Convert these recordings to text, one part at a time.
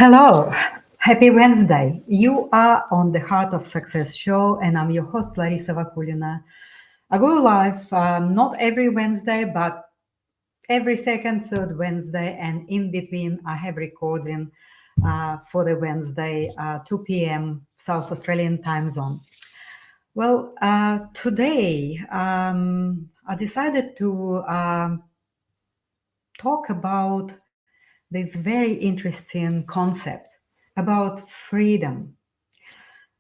Hello, happy Wednesday. You are on the Heart of Success show, and I'm your host, Larisa Vakulina. I go live not every Wednesday, but every second, third Wednesday, and in between, I have recording for the Wednesday, 2 p.m. South Australian time zone. Well, today I decided to talk about this very interesting concept about freedom.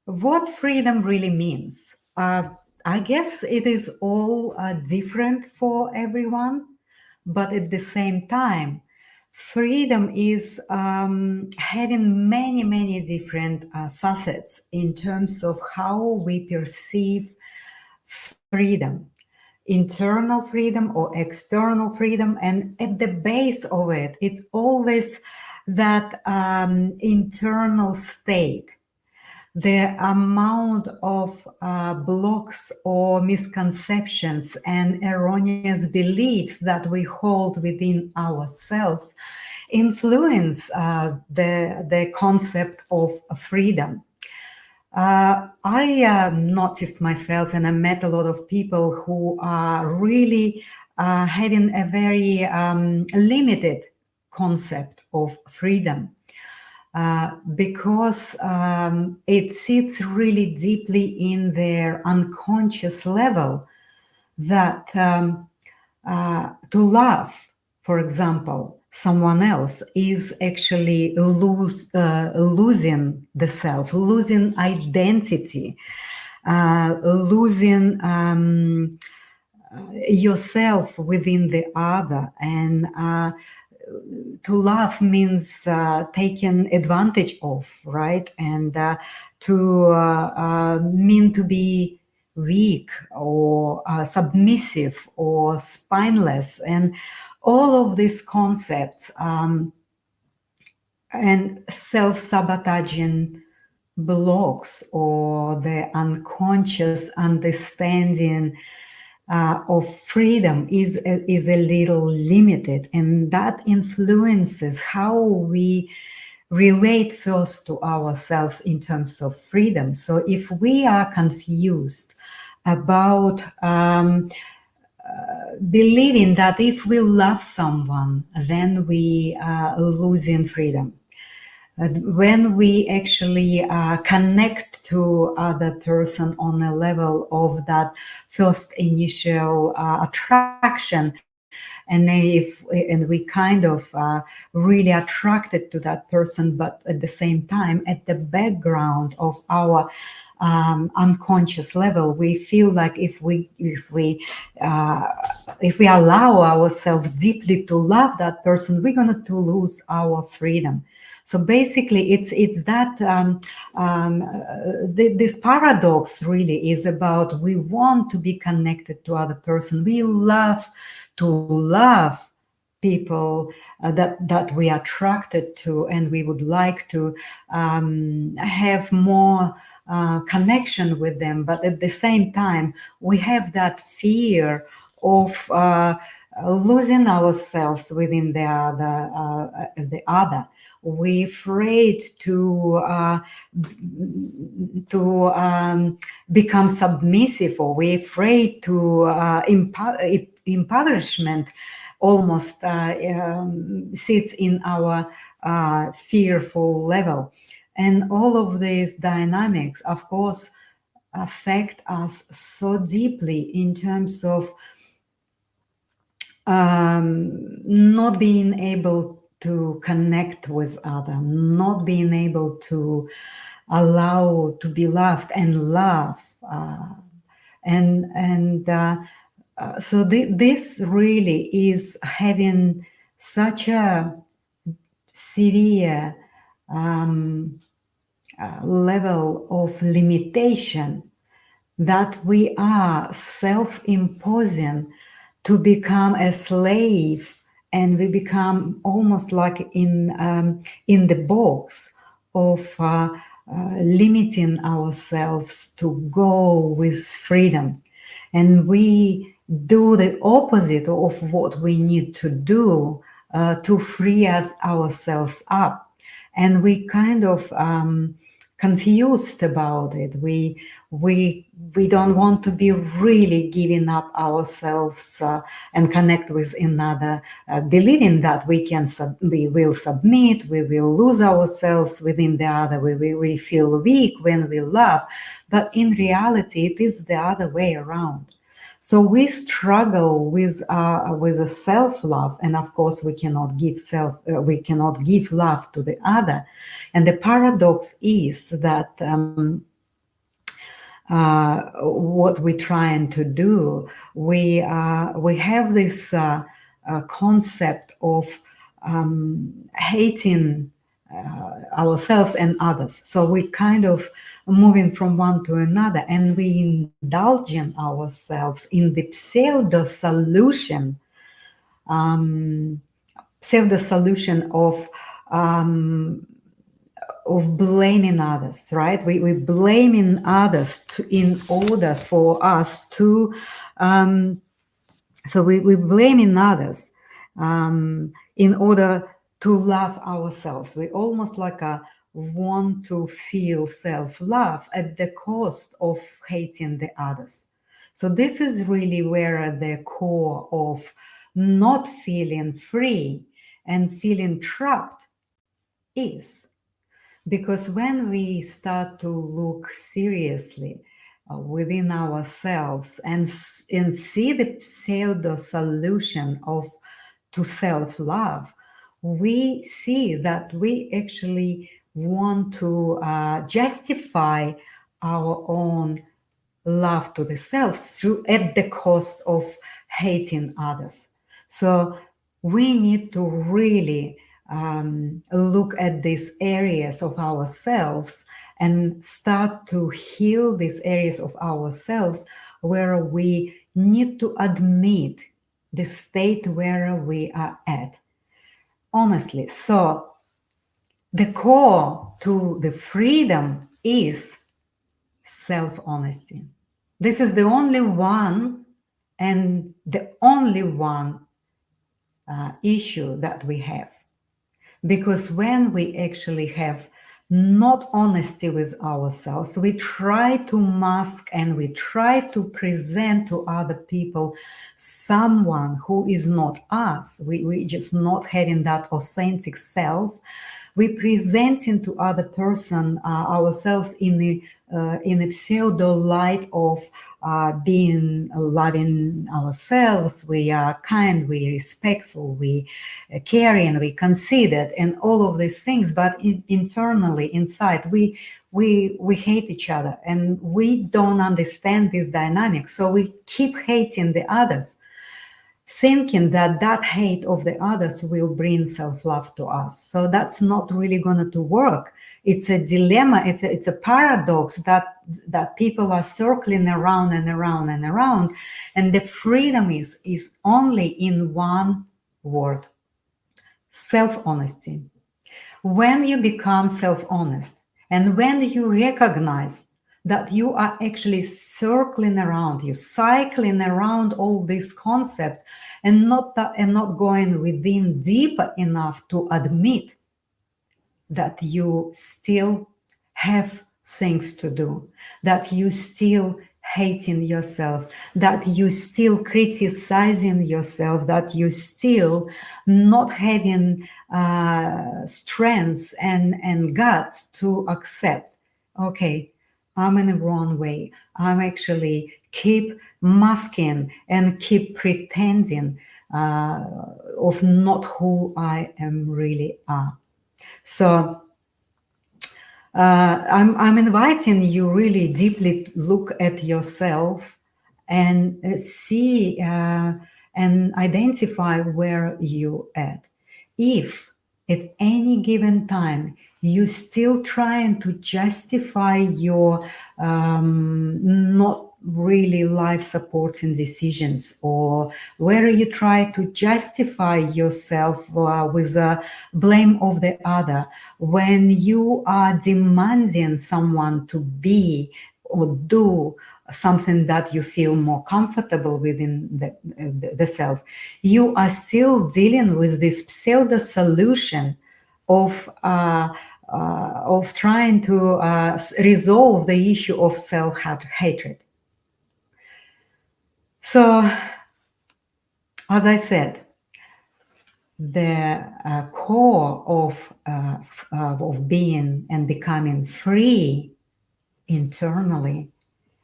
What freedom really means. I guess it is all different for everyone, but at the same time, freedom is having many, many different facets in terms of how we perceive freedom, internal freedom or external freedom. And at the base of it, it's always that internal state, the amount of blocks or misconceptions and erroneous beliefs that we hold within ourselves influence the concept of freedom. I noticed myself, and I met a lot of people who are really having a very limited concept of freedom. Because it sits really deeply in their unconscious level that to love, for example, someone else is actually losing the self, losing identity, losing yourself within the other. And to love means taken advantage of, right? And to mean to be weak or submissive or spineless, and all of these concepts and self-sabotaging blocks or the unconscious understanding of freedom is a little limited, and that influences how we relate first to ourselves in terms of freedom. So if we are confused about believing that if we love someone, then we are losing freedom. When we actually connect to other person on a level of that first initial attraction, and we kind of really attracted to that person, but at the same time, at the background of our unconscious level, we feel like if we allow ourselves deeply to love that person, we're going to lose our freedom. So basically, it's that this paradox really is about, we want to be connected to other person. We love to love people that we are attracted to, and we would like to have more connection with them. But at the same time, we have that fear of losing ourselves within the other. We're afraid to become submissive, or we're afraid to impoverishment almost sits in our fearful level. And all of these dynamics, of course, affect us so deeply in terms of not being able to connect with others, not being able to allow to be loved and love. So this really is having such a severe level of limitation that we are self-imposing to become a slave, and we become almost like in the box of limiting ourselves to go with freedom. And we do the opposite of what we need to do to free ourselves up. and we kind of confused about it. We don't want to be really giving up ourselves and connect with another, believing that we will submit, we will lose ourselves within the other. We feel weak when we love, but in reality, it is the other way around. So we struggle with a self-love, and of course we cannot give love to the other. And the paradox is that what we're trying to do, we have this concept of hating ourselves and others. So we kind of moving from one to another, and we indulging ourselves in the pseudo solution of blaming others, right? We blaming others in order for us to so we blaming others in order to love ourselves. We almost like want to feel self-love at the cost of hating the others. So this is really where the core of not feeling free and feeling trapped is. Because when we start to look seriously within ourselves and see the pseudo solution to self-love, we see that we actually want to justify our own love to the self through at the cost of hating others. So we need to really look at these areas of ourselves and start to heal these areas of ourselves where we need to admit the state where we are at. Honestly, so the core to the freedom is self-honesty. This is the only one and the only one issue that we have. Because when we actually have not honesty with ourselves, we try to mask and we try to present to other people someone who is not us. We just not having that authentic self. We presenting to other person ourselves in a pseudo light of being loving ourselves. We are kind, we respectful, we caring, we considered, and all of these things. But internally, inside, we hate each other, and we don't understand this dynamic. So we keep hating the others, thinking that hate of the others will bring self-love to us. So that's not really going to work. It's a dilemma. It's a paradox that people are circling around and around and around. And the freedom is only in one word: self-honesty. When you become self-honest and when you recognize that you are actually circling around, you cycling around all these concepts and not going within deeper enough to admit that you still have things to do, that you still hating yourself, that you still criticizing yourself, that you still not having strengths and guts to accept, okay, I'm in the wrong way. I'm actually keep masking and keep pretending of not who I am really are. So I'm inviting you really deeply look at yourself and see and identify where you at. If at any given time you still trying to justify your not really life supporting decisions, or where you try to justify yourself with a blame of the other, when you are demanding someone to be or do something that you feel more comfortable within the self, you are still dealing with this pseudo solution of trying to resolve the issue of self-hatred. So, as I said, the core of being and becoming free internally,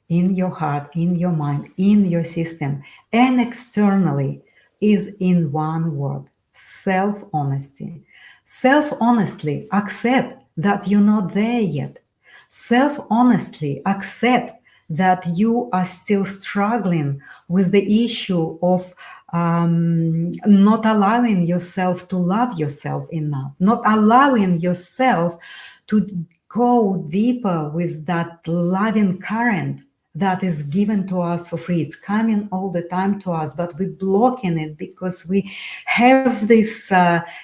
in your heart, in your mind, in your system, and externally, is in one word: self-honesty. Self-honestly accept that you're not there yet. Self-honestly accept that you are still struggling with the issue of not allowing yourself to love yourself enough, not allowing yourself to go deeper with that loving current that is given to us for free. It's coming all the time to us, but we're blocking it because we have this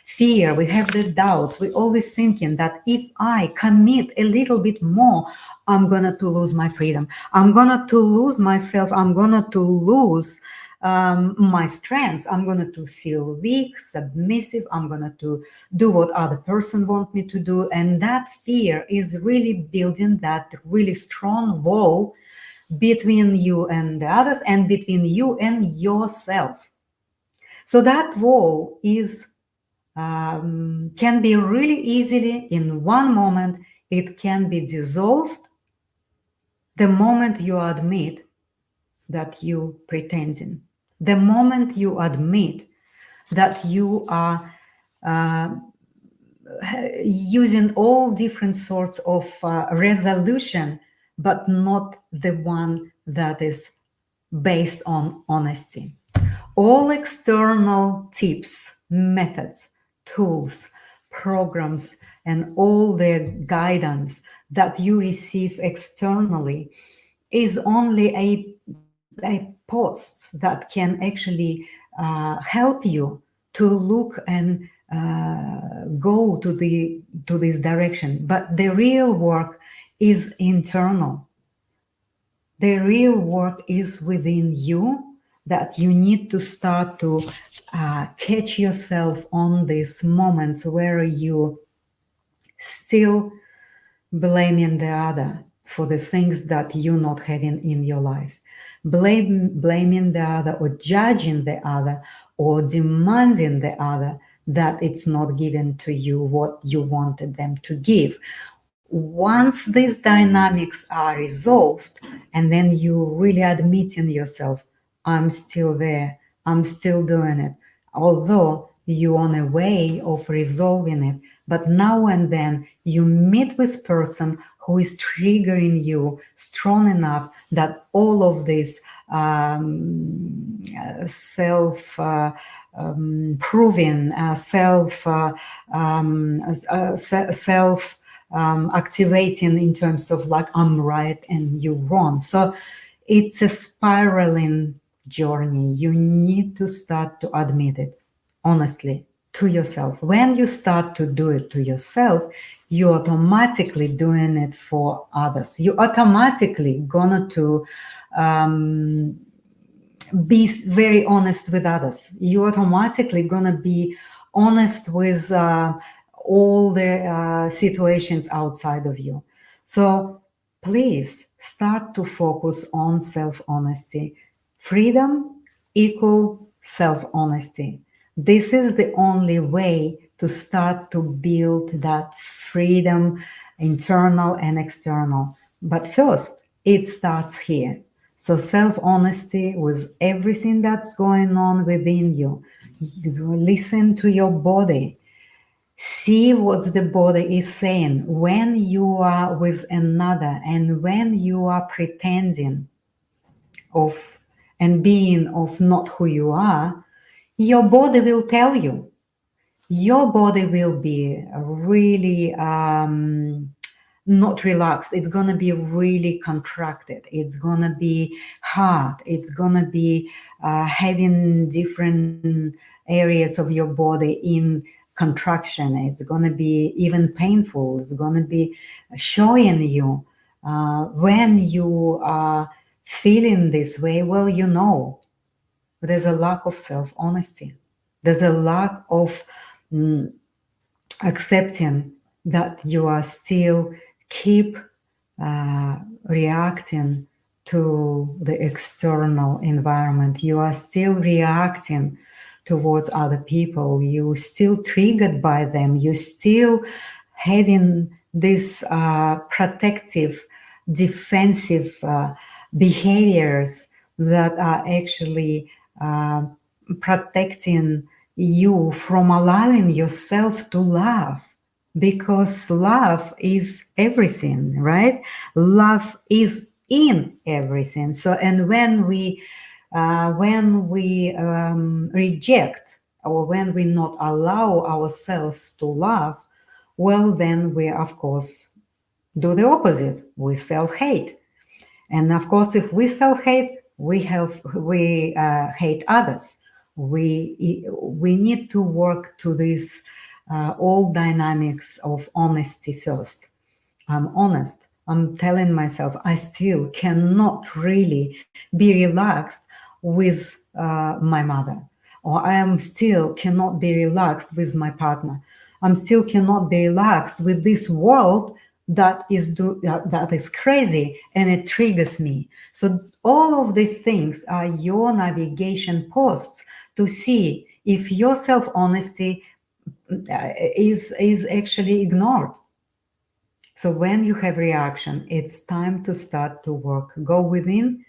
fear, we have the doubts. We're always thinking that if I commit a little bit more, I'm gonna to lose my freedom. I'm gonna to lose myself. I'm gonna to lose my strengths. I'm gonna to feel weak, submissive. I'm gonna to do what other person want me to do, and that fear is really building that really strong wall between you and the others, and between you and yourself. So that wall is can be really easily in one moment. It can be dissolved the moment you admit that you pretending, the moment you admit that you are using all different sorts of resolution, but not the one that is based on honesty. All external tips, methods, tools, programs, and all the guidance that you receive externally is only a post that can actually help you to look and go to this direction. But the real work is internal. The real work is within you, that you need to start to catch yourself on these moments where you still blaming the other for the things that you're not having in your life. Blaming the other, or judging the other, or demanding the other that it's not given to you what you wanted them to give. Once these dynamics are resolved, and then you really admit in yourself, I'm still there, I'm still doing it, although you're on a way of resolving it, but now and then you meet with person who is triggering you strong enough that all of this self proving, self activating in terms of like, I'm right and you're wrong. So it's a spiraling journey. You need to start to admit it honestly to yourself. When you start to do it to yourself, you're automatically doing it for others. You automatically gonna to be very honest with others. You're automatically gonna be honest with all the situations outside of you. So please start to focus on self-honesty. Freedom equal self-honesty. This is the only way to start to build that freedom, internal and external. But first, it starts here. So self-honesty with everything that's going on within you. You listen to your body. See what the body is saying when you are with another, and when you are pretending of and being of not who you are. Your body will tell you. Your body will be really not relaxed. It's going to be really contracted. It's going to be hard. It's going to be having different areas of your body in contraction. It's going to be even painful. It's going to be showing you when you are feeling this way. Well, you know, there's a lack of self-honesty. There's a lack of accepting that you are still keep reacting to the external environment. You are still reacting towards other people. You still triggered by them. You still having this protective, defensive behaviors that are actually protecting you from allowing yourself to love, because love is everything, right? Love is in everything. So, and when we reject, or when we not allow ourselves to love, well, then we of course do the opposite. We self-hate. And of course, if we self-hate, we hate others. We need to work to this all dynamics of honesty first. I'm honest. I'm telling myself I still cannot really be relaxed with my mother, or I am still cannot be relaxed with my partner. I'm still cannot be relaxed with this world that is crazy and it triggers me. So all of these things are your navigation posts to see if your self honesty is actually ignored. So when you have reaction, it's time to start to work. Go within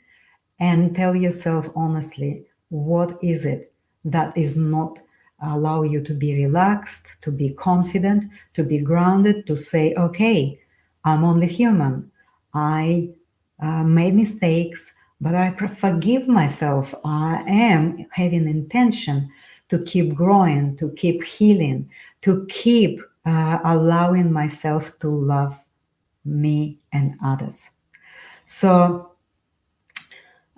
and tell yourself honestly, what is it that is not allow you to be relaxed, to be confident, to be grounded, to say, okay, I'm only human. I made mistakes, but I forgive myself. I am having intention to keep growing, to keep healing, to keep allowing myself to love me and others. So,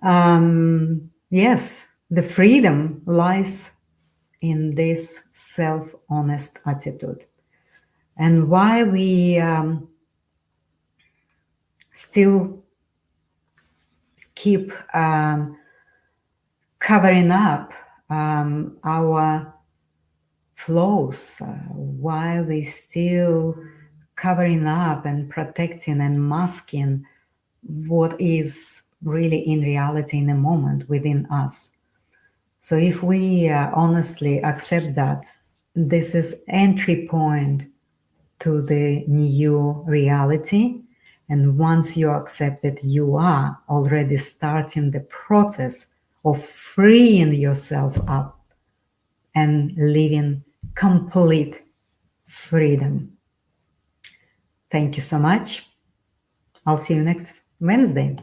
yes, the freedom lies in this self honest attitude. And why we still keep covering up our flaws, why we still covering up and protecting and masking what is really in reality in a moment within us. So if we honestly accept that this is entry point to the new reality, and once you accept it, you are already starting the process of freeing yourself up and living complete freedom. Thank you so much. I'll see you next Wednesday.